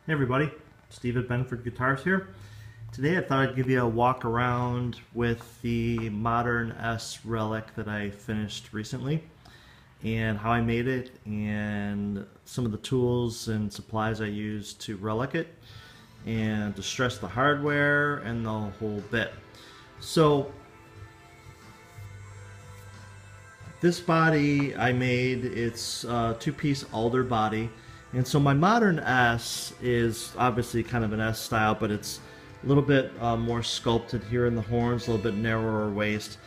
Hey everybody, Steve at Benford Guitars here. Today I thought I'd give you a walk around with the modern S Relic that I finished recently and how I made it and some of the tools and supplies I used to relic it and to stress the hardware and the whole bit. So this body I made, it's a two-piece alder body. And so my modern S is obviously kind of an S style, but it's a little bit more sculpted here in the horns, a little bit narrower waist,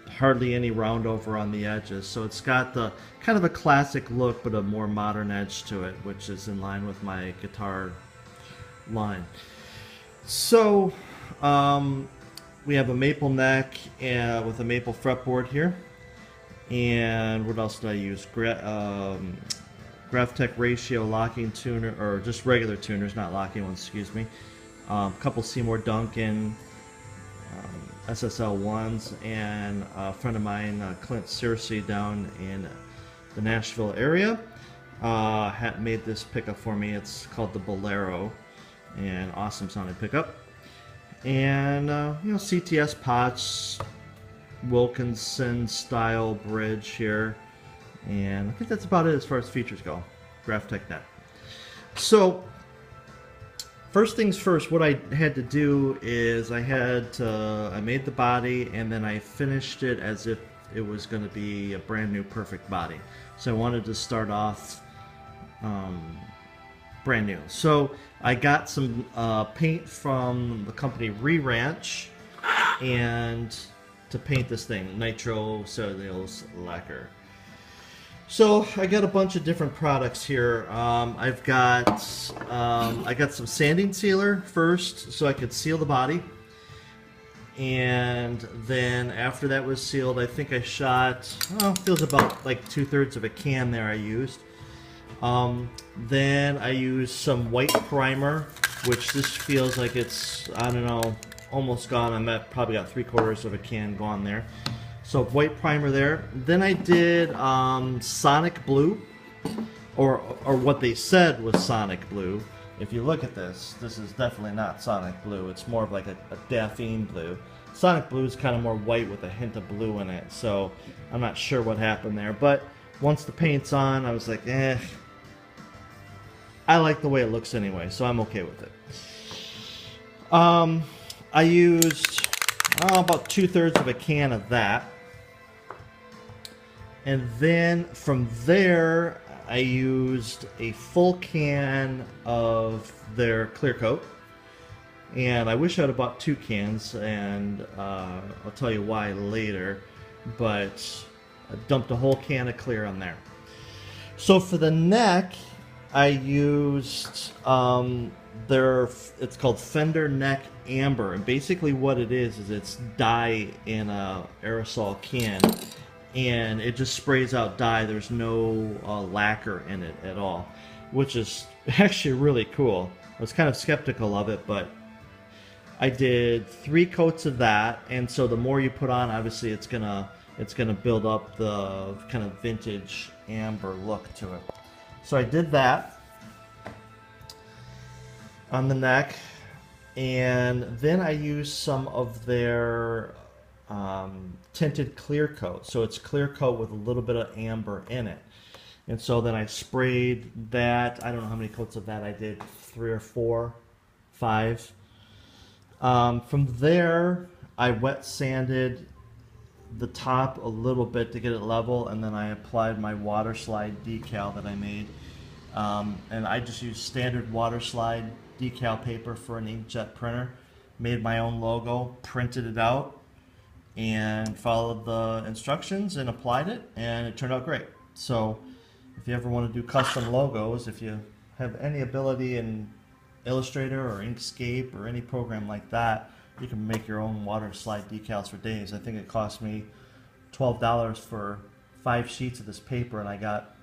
hardly any round over on the edges. So it's got the kind of a classic look, but a more modern edge to it, which is in line with my guitar line. So we have a maple neck with a maple fretboard here. And what else did I use? Graphtec ratio locking tuner, or just regular tuners, not locking ones, excuse me. A couple Seymour Duncan SSL ones, and a friend of mine, Clint Searcy, down in the Nashville area, made this pickup for me. It's called the Bolero, and awesome sounding pickup. And CTS pots, Wilkinson style bridge here, and I think that's about it as far as features go. Graphtec net. So first things first, what I had to do is I made the body and then I finished it as if it was going to be a brand new perfect body. So I wanted to start off brand new. So I got some paint from the company Re-Ranch and to paint this thing, nitro cellulose lacquer. So I got a bunch of different products here. I got some sanding sealer first, so I could seal the body, and then after that was sealed, I think I shot, feels about like 2/3 of a can there. I used. Then I used some white primer, which this feels like it's, I don't know, almost gone. I'm at probably got 3/4 of a can gone there. So white primer there. Then I did Sonic Blue, or what they said was Sonic Blue. If you look at this, this is definitely not Sonic Blue. It's more of like a Daphne blue. Sonic Blue is kind of more white with a hint of blue in it. So I'm not sure what happened there. But once the paint's on, I was like, I like the way it looks anyway, so I'm okay with it. I used about 2/3 of a can of that. And then from there, I used a full can of their clear coat. And I wish I had bought 2 cans, and I'll tell you why later. But I dumped a whole can of clear on there. So for the neck, I used it's called Fender Neck Amber, and basically what it is it's dye in a aerosol can, and it just sprays out dye. There's no lacquer in it at all, which is actually really cool. I was kind of skeptical of it, but I did 3 coats of that, and so the more you put on, obviously it's gonna build up the kind of vintage amber look to it. So I did that on the neck, and then I used some of their tinted clear coat. So it's clear coat with a little bit of amber in it. And so then I sprayed that. I don't know how many coats of that I did, 3 or 4, 5. From there, I wet sanded the top a little bit to get it level, and then I applied my water slide decal that I made. And I just used standard water slide decal paper for an inkjet printer. Made my own logo, printed it out, and followed the instructions and applied it, and it turned out great. So if you ever want to do custom logos, if you have any ability in Illustrator or Inkscape or any program like that, you can make your own water slide decals for days. I think it cost me $12 for 5 sheets of this paper, and I got,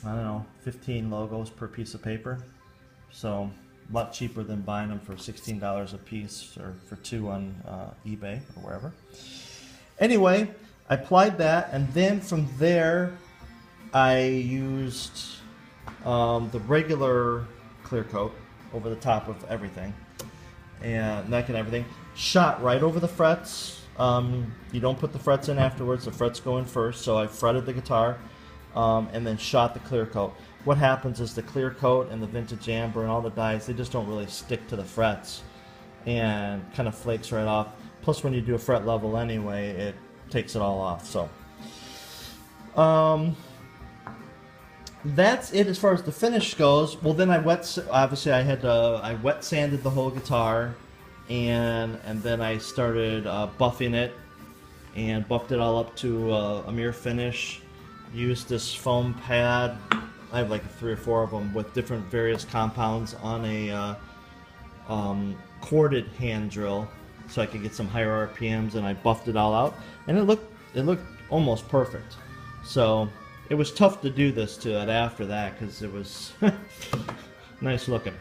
I don't know, 15 logos per piece of paper. So a lot cheaper than buying them for $16 a piece, or for 2 on eBay or wherever. Anyway, I applied that, and then from there I used the regular clear coat over the top of everything, and neck and everything. Shot right over the frets. You don't put the frets in afterwards. The frets go in first. So I fretted the guitar, and then shot the clear coat. What happens is the clear coat and the vintage amber and all the dyes, they just don't really stick to the frets and kind of flakes right off. Plus, when you do a fret level anyway, it takes it all off. So that's it as far as the finish goes. Well, then I wet sanded the whole guitar, and then I started buffing it and buffed it all up to a mirror finish. Used this foam pad. I have like 3 or 4 of them with different various compounds on a corded hand drill, so I could get some higher RPMs, and I buffed it all out, and it looked almost perfect. So it was tough to do this to it after that because it was nice looking.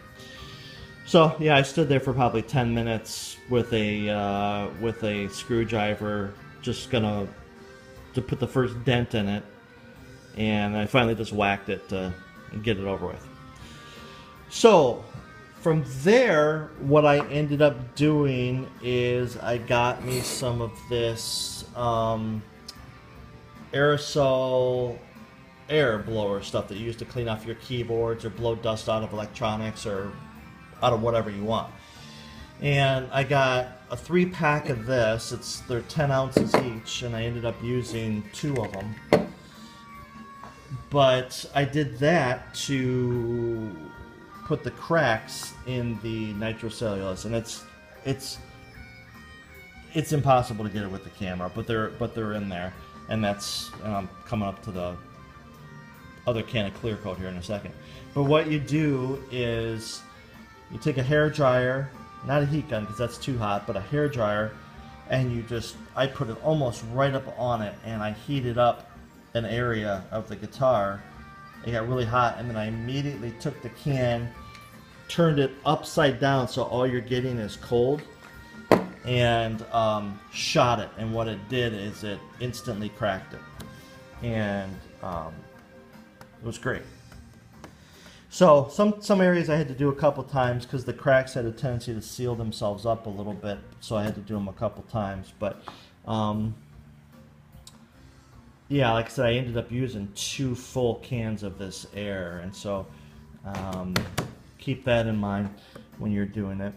So yeah, I stood there for probably 10 minutes with a screwdriver, just to put the first dent in it, and I finally just whacked it to get it over with. So from there, what I ended up doing is I got me some of this aerosol air blower stuff that you use to clean off your keyboards or blow dust out of electronics or out of whatever you want. And I got a 3-pack of this. They're 10 ounces each, and I ended up using 2 of them. But I did that to put the cracks in the nitrocellulose, and it's impossible to get it with the camera, but they're in there, and I'm coming up to the other can of clear coat here in a second. But what you do is you take a hair dryer, not a heat gun because that's too hot, but a hair dryer, and I put it almost right up on it, and I heated up an area of the guitar. It got really hot, and then I immediately took the can, turned it upside down so all you're getting is cold, and shot it. And what it did is it instantly cracked it, and it was great. So some areas I had to do a couple times because the cracks had a tendency to seal themselves up a little bit, so I had to do them a couple times. But yeah, like I said, I ended up using 2 full cans of this air, and so keep that in mind when you're doing it.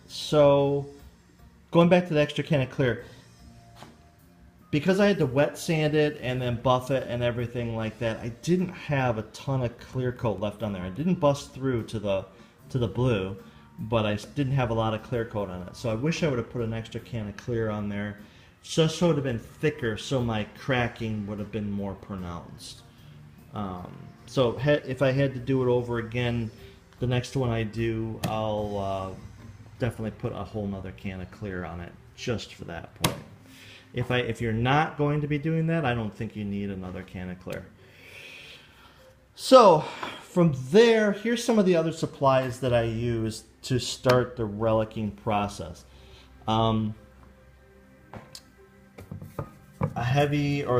So going back to the extra can of clear, because I had to wet sand it and then buff it and everything like that, I didn't have a ton of clear coat left on there. I didn't bust through to the blue, but I didn't have a lot of clear coat on it. So I wish I would have put an extra can of clear on there, just so it would have been thicker, so my cracking would have been more pronounced. So if I had to do it over again, the next one I do, I'll definitely put a whole nother can of clear on it just for that point. If you're not going to be doing that, I don't think you need another can of clear. So from there, here's some of the other supplies that I use to start the relicing process.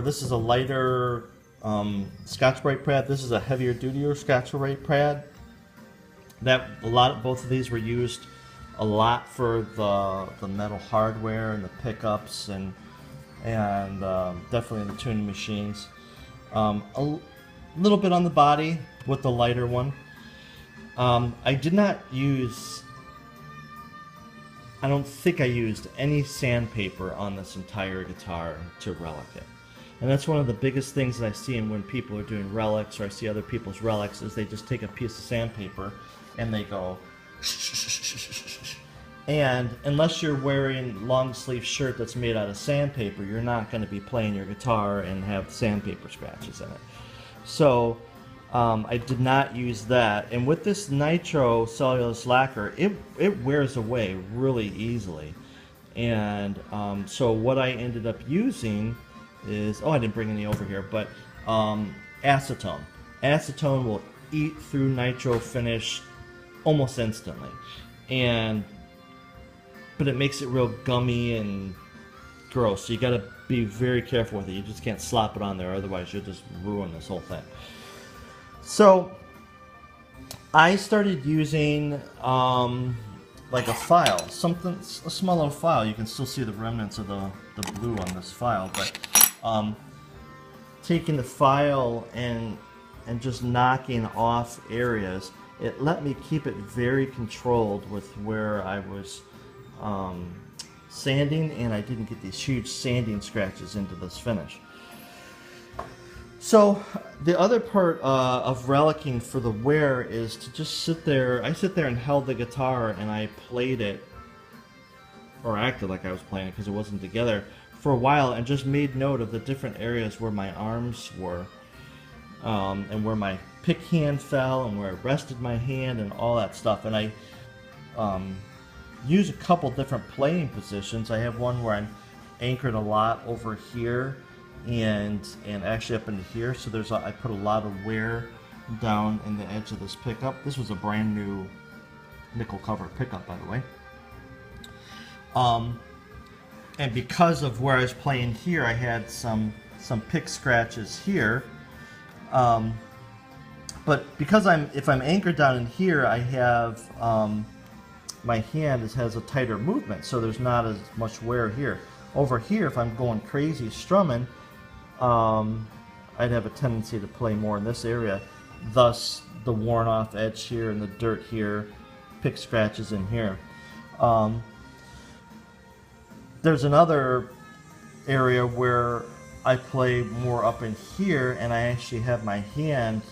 This is a lighter Scotch-Brite pad. This is a heavier duty Scotch-Brite pad. Both of these were used a lot for the metal hardware and the pickups and definitely in the tuning machines. A little bit on the body with the lighter one. I don't think I used any sandpaper on this entire guitar to relic it. And that's one of the biggest things that I see when people are doing relics, or I see other people's relics, is they just take a piece of sandpaper and they go and unless you're wearing long sleeve shirt that's made out of sandpaper, you're not going to be playing your guitar and have sandpaper scratches in it. So I did not use that. And with this nitro cellulose lacquer, it wears away really easily. And so what I ended up using is, I didn't bring any over here, but acetone. Acetone will eat through nitro finish almost instantly. But it makes it real gummy and gross. So you got to be very careful with it. You just can't slop it on there, otherwise you'll just ruin this whole thing. So I started using like a file, a small little file. You can still see the remnants of the blue on this file, but taking the file and just knocking off areas, it let me keep it very controlled with where I was sanding, and I didn't get these huge sanding scratches into this finish. So the other part of relicking for the wear is to just sit there. I sit there and held the guitar and I played it, or acted like I was playing it because it wasn't together, for a while, and just made note of the different areas where my arms were, and where my pick hand fell and where it rested my hand and all that stuff. And I use a couple different playing positions. I have one where I'm anchored a lot over here and actually up into here. So I put a lot of wear down in the edge of this pickup. This was a brand new nickel cover pickup, by the way. And because of where I was playing here, I had some pick scratches here. But because if I'm anchored down in here, I have my hand has a tighter movement, so there's not as much wear here. Over here, if I'm going crazy strumming, I'd have a tendency to play more in this area. Thus, the worn off edge here and the dirt here, pick scratches in here. There's another area where I play more up in here, and I actually have my hand,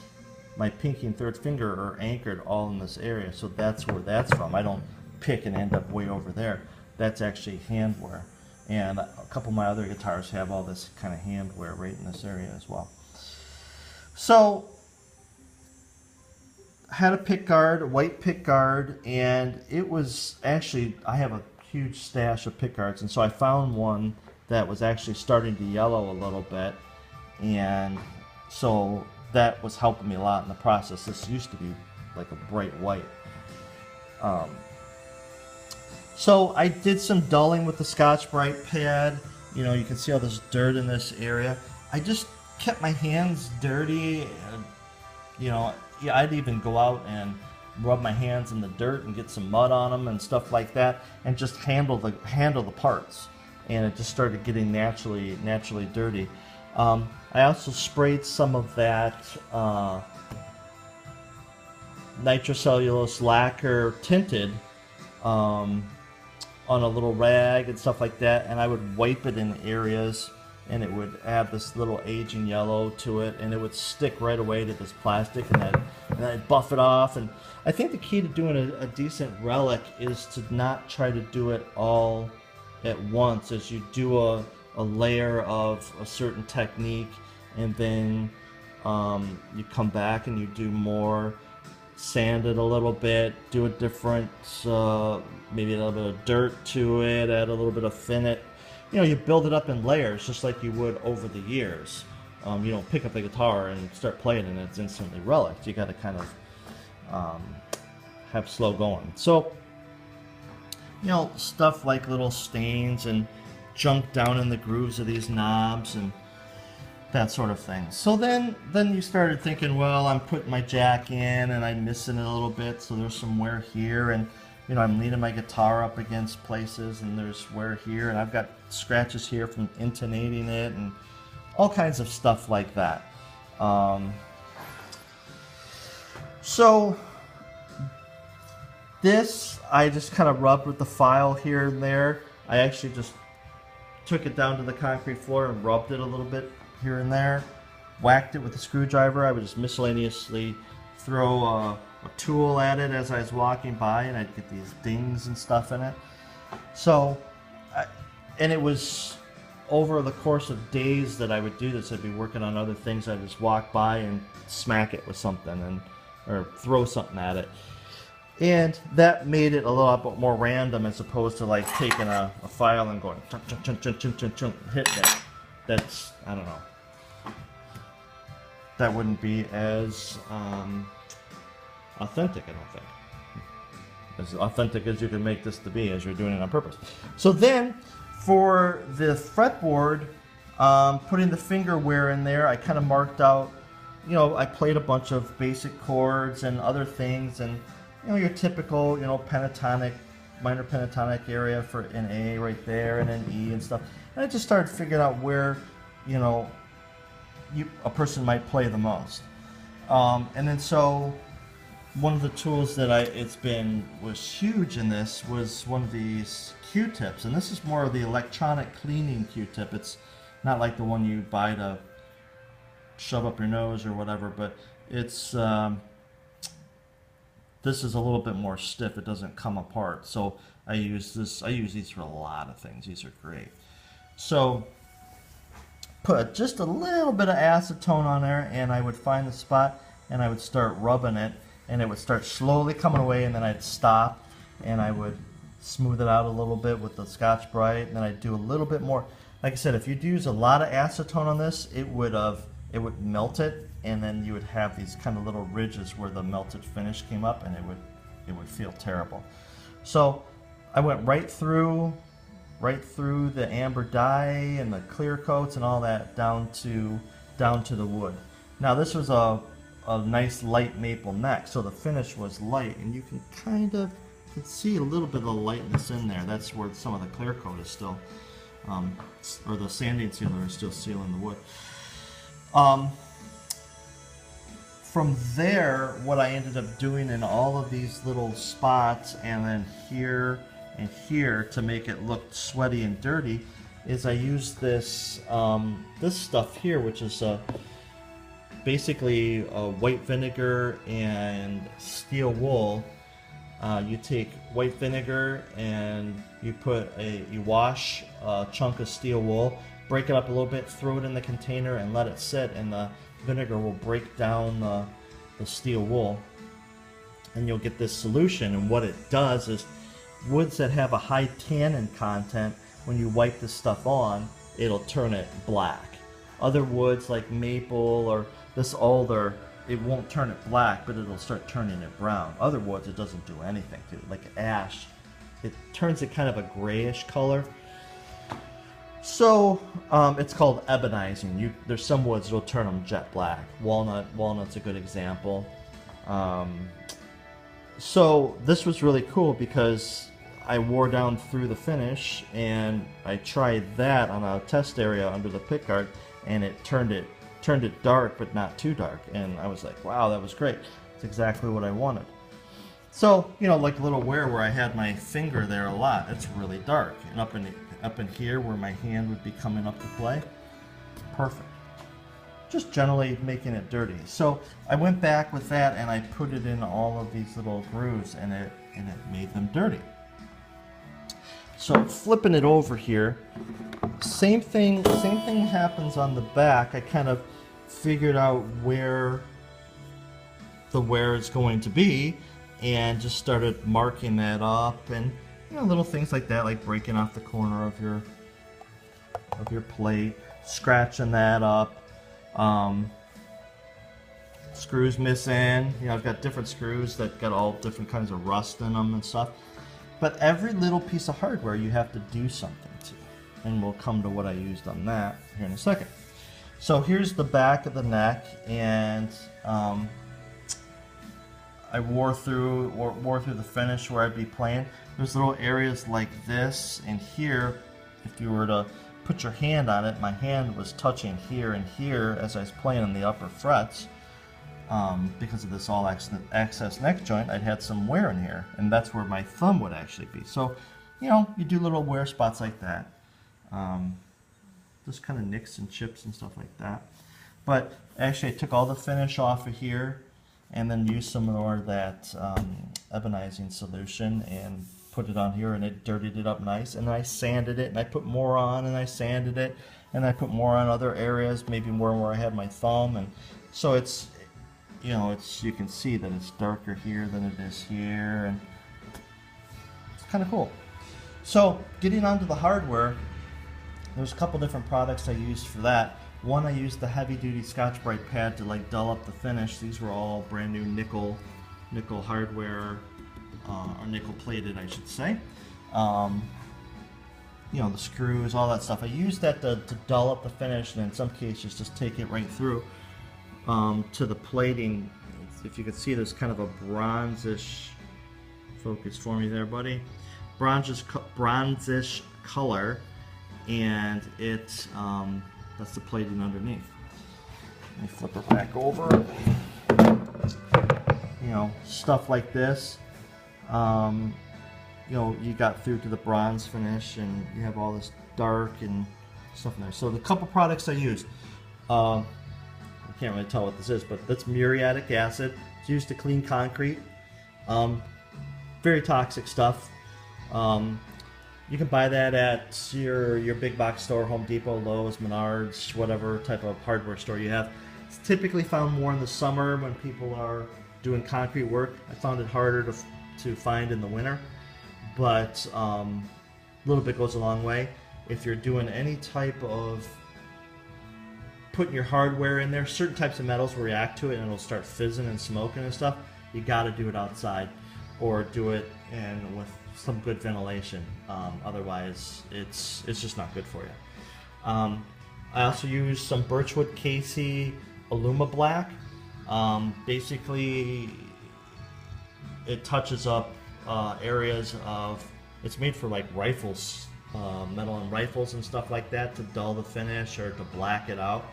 my pinky and third finger are anchored all in this area, so that's where that's from. I don't pick and end up way over there. That's actually hand wear. And a couple of my other guitars have all this kind of hand wear right in this area as well. So, I had a pick guard, a white pick guard, and it was actually, I have a huge stash of pick guards, and so I found one that was actually starting to yellow a little bit, and so that was helping me a lot in the process. This used to be like a bright white. So I did some dulling with the Scotch-Brite pad. You know, you can see all this dirt in this area. I just kept my hands dirty. And, you know, I'd even go out and rub my hands in the dirt and get some mud on them and stuff like that, and just handle the parts. And it just started getting naturally dirty. I also sprayed some of that nitrocellulose lacquer tinted on a little rag and stuff like that, and I would wipe it in areas, and it would add this little aging yellow to it, and it would stick right away to this plastic, and I'd buff it off. And I think the key to doing a decent relic is to not try to do it all at once. As you do a layer of a certain technique, and then you come back and you do more, sand it a little bit, do a different, maybe a little bit of dirt to it, add a little bit of finnet. You know, you build it up in layers just like you would over the years. You don't pick up the guitar and start playing and it's instantly relic. You got to kind of have slow going. So, you know, stuff like little stains and junk down in the grooves of these knobs and that sort of thing. So then you started thinking, well, I'm putting my jack in and I'm missing it a little bit, so there's some wear here, and you know, I'm leaning my guitar up against places and there's wear here, and I've got scratches here from intonating it and all kinds of stuff like that. So this, I just kind of rubbed with the file here and there. I actually just took it down to the concrete floor and rubbed it a little bit here and there, whacked it with a screwdriver. I would just miscellaneously throw a tool at it as I was walking by, and I'd get these dings and stuff in it. So, and it was over the course of days that I would do this. I'd be working on other things. I'd just walk by and smack it with something, or throw something at it. And that made it a little bit more random, as opposed to like taking a file and going chunk, chunk, chunk, chunk, chunk, chunk, chunk, hitting it. That's, I don't know. That wouldn't be as authentic, I don't think. As authentic as you can make this to be, as you're doing it on purpose. So then, for the fretboard, putting the finger wear in there, I kind of marked out you know, I played a bunch of basic chords and other things, and you know, your typical, you know, pentatonic, minor pentatonic area for an A right there, and an E and stuff. And I just started figuring out where, you know, a person might play the most. And then so one of the tools that was huge in this was one of these Q-tips, and this is more of the electronic cleaning Q-tip. It's not like the one you buy to shove up your nose or whatever, but it's this is a little bit more stiff. It doesn't come apart. So I use these for a lot of things. These are great. So put just a little bit of acetone on there, and I would find the spot and I would start rubbing it, and it would start slowly coming away, and then I'd stop and I would smooth it out a little bit with the Scotch-Brite, and then I'd do a little bit more. Like I said, if you'd use a lot of acetone on this, it would melt it, and then you would have these kind of little ridges where the melted finish came up, and it would feel terrible. So I went right through the amber dye and the clear coats and all that down to the wood. Now this was a nice light maple neck, so the finish was light, and you can kind of see a little bit of the lightness in there. That's where some of the clear coat is still, or the sanding sealer is still sealing the wood. From there, what I ended up doing in all of these little spots, and then here and here, to make it look sweaty and dirty, is I used this this stuff here, which is basically white vinegar and steel wool. You take white vinegar and you wash a chunk of steel wool, break it up a little bit, throw it in the container, and let it sit, and the vinegar will break down the steel wool, and you'll get this solution. And what it does is, woods that have a high tannin content, when you wipe this stuff on, it'll turn it black. Other woods like maple or this alder, it won't turn it black, but it'll start turning it brown. Other woods, it doesn't do anything to it. Like ash, it turns it kind of a grayish color. So it's called ebonizing. There's some woods that'll turn them jet black. Walnut's a good example. So this was really cool because I wore down through the finish, and I tried that on a test area under the pickguard, and it turned it dark, but not too dark. And I was like, wow, that was great. It's exactly what I wanted. So, you know, like a little where I had my finger there a lot, it's really dark. And up in here where my hand would be coming up to play, perfect. Just generally making it dirty. So I went back with that and I put it in all of these little grooves, and it made them dirty. So flipping it over here, same thing happens on the back. I kind of figured out where the wear is going to be, and just started marking that up, and you know, little things like that, like breaking off the corner of your plate, scratching that up. Screws missing. You know, I've got different screws that got all different kinds of rust in them and stuff. But every little piece of hardware you have to do something to, and we'll come to what I used on that here in a second. So here's the back of the neck, and I wore through the finish where I'd be playing. There's little areas like this and here. If you were to put your hand on it, my hand was touching here and here as I was playing on the upper frets. Because of this all access neck joint, I'd had some wear in here, and that's where my thumb would actually be. So, you know, you do little wear spots like that. Just kind of nicks and chips and stuff like that. But actually, I took all the finish off of here, and then used some more of that ebonizing solution and put it on here, and it dirtied it up nice. And then I sanded it, and I put more on, and I sanded it, and I put more on other areas, maybe more where I had my thumb. And so it's, you know, you can see that it's darker here than it is here, and it's kind of cool. So getting onto the hardware, there's a couple different products I used for that. One, I used the heavy-duty Scotch-Brite pad to like dull up the finish. These were all brand new nickel hardware, or nickel plated, I should say. You know, the screws, all that stuff. I used that to dull up the finish, and in some cases just take it right through. to the plating. If you can see, there's kind of a bronzish, focus for me there, buddy, bronzish color, and it that's the plating underneath. Let me flip it back over. You know, stuff like this. You know, you got through to the bronze finish, and you have all this dark and stuff in there. So the couple products I used, I can't really tell what this is, but that's muriatic acid. It's used to clean concrete. Very toxic stuff. You can buy that at your big box store, Home Depot, Lowe's, Menards, whatever type of hardware store you have. It's typically found more in the summer when people are doing concrete work. I found it harder to find in the winter, but a little bit goes a long way. If you're doing any type of putting your hardware in there, certain types of metals will react to it and it'll start fizzing and smoking and stuff. You got to do it outside, or do it with some good ventilation. Otherwise, it's just not good for you. I also use some Birchwood Casey Aluma Black. Basically, it touches up areas of. It's made for like rifles, metal and rifles and stuff like that, to dull the finish or to black it out.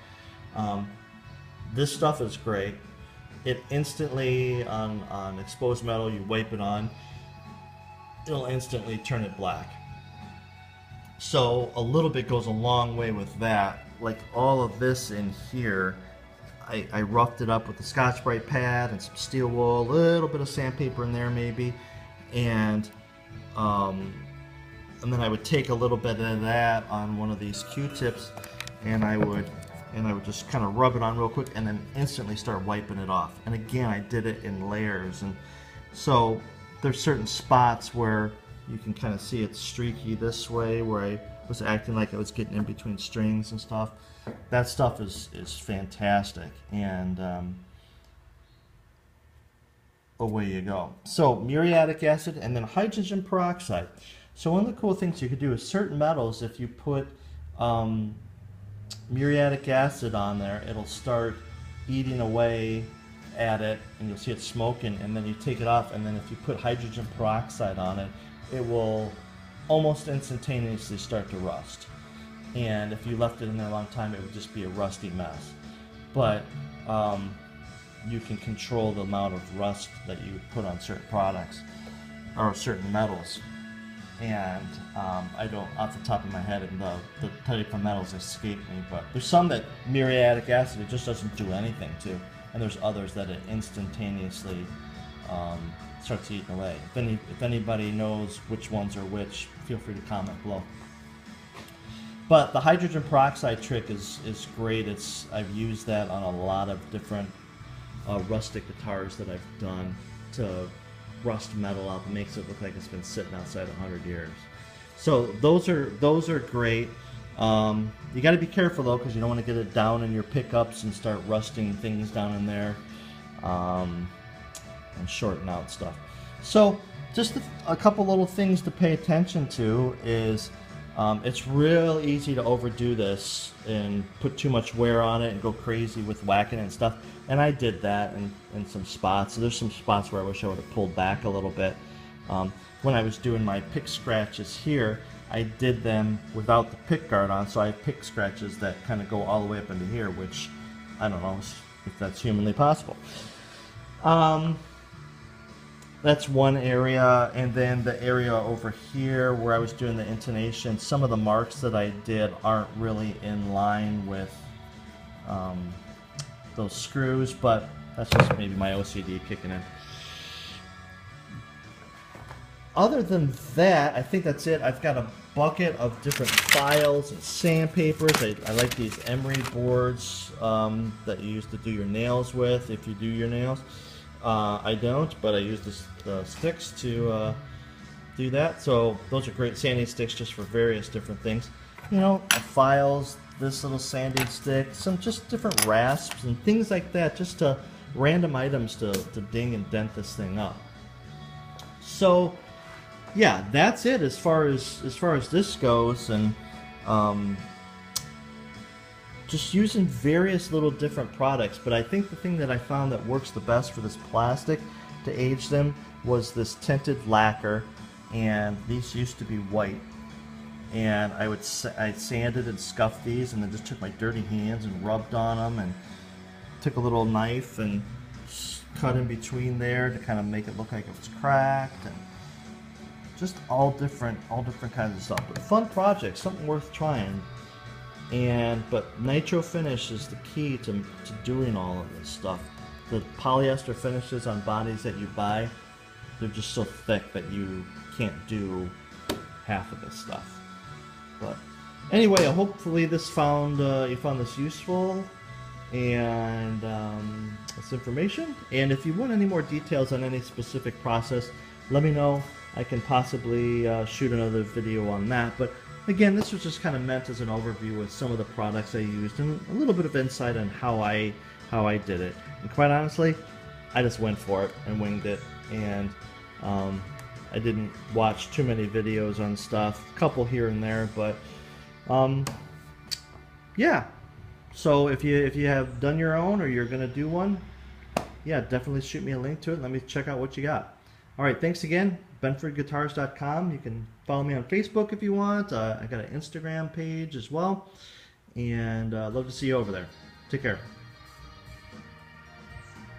This stuff is great. It instantly, on exposed metal, you wipe it on, it'll instantly turn it black. So a little bit goes a long way with that. Like all of this in here, I roughed it up with a Scotch-Brite pad and some steel wool, a little bit of sandpaper in there maybe, and then I would take a little bit of that on one of these Q-tips, and I would just kind of rub it on real quick, and then instantly start wiping it off. And again, I did it in layers, and so there's certain spots where you can kind of see it's streaky this way, where I was acting like I was getting in between strings and stuff. That stuff is fantastic, and away you go. So muriatic acid and then hydrogen peroxide. So one of the cool things you could do is certain metals, if you put muriatic acid on there, it'll start eating away at it, and you'll see it smoking, and then you take it off, and then if you put hydrogen peroxide on it, it will almost instantaneously start to rust. And if you left it in there a long time, it would just be a rusty mess. But you can control the amount of rust that you put on certain products or certain metals. And I don't, off the top of my head, the type of metals escape me, but there's some that muriatic acid, it just doesn't do anything to, and there's others that it instantaneously starts eating away. If anybody knows which ones are which, feel free to comment below. But the hydrogen peroxide trick is great. I've used that on a lot of different rustic guitars that I've done to rust metal out. It makes it look like it's been sitting outside 100 years. So those are great. You got to be careful though, because you don't want to get it down in your pickups and start rusting things down in there, and shorten out stuff. So just a couple little things to pay attention to is it's real easy to overdo this and put too much wear on it and go crazy with whacking it and stuff. And I did that in some spots. So there's some spots where I wish I would have pulled back a little bit. When I was doing my pick scratches here, I did them without the pick guard on, so I have pick scratches that kind of go all the way up into here, which I don't know if that's humanly possible. That's one area, and then the area over here where I was doing the intonation, some of the marks that I did aren't really in line with those screws, but that's just maybe my OCD kicking in. Other than that, I think that's it. I've got a bucket of different files and sandpapers. I like these emery boards that you use to do your nails with, if you do your nails. I don't, but I use the sticks to do that. So those are great sanding sticks just for various different things. You know, files, this little sanding stick, some just different rasps and things like that, just to random items to ding and dent this thing up. So yeah, that's it as far as this goes. And just using various little different products. But I think the thing that I found that works the best for this plastic to age them was this tinted lacquer, and these used to be white. And I sanded and scuffed these, and then just took my dirty hands and rubbed on them, and took a little knife and cut in between there to kind of make it look like it was cracked, and just all different kinds of stuff. But fun project, something worth trying. But nitro finish is the key to doing all of this stuff. The polyester finishes on bodies that you buy, they're just so thick that you can't do half of this stuff. But anyway, hopefully you found this useful, and this information. And if you want any more details on any specific process, let me know. I can possibly shoot another video on that. But again, this was just kind of meant as an overview with some of the products I used and a little bit of insight on how I did it. And quite honestly, I just went for it and winged it. And I didn't watch too many videos on stuff, a couple here and there, but yeah. So if you have done your own, or you're gonna do one, yeah, definitely shoot me a link to it. Let me check out what you got. All right, thanks again. BenfordGuitars.com. You can follow me on Facebook if you want. I got an Instagram page as well, and love to see you over there. Take care.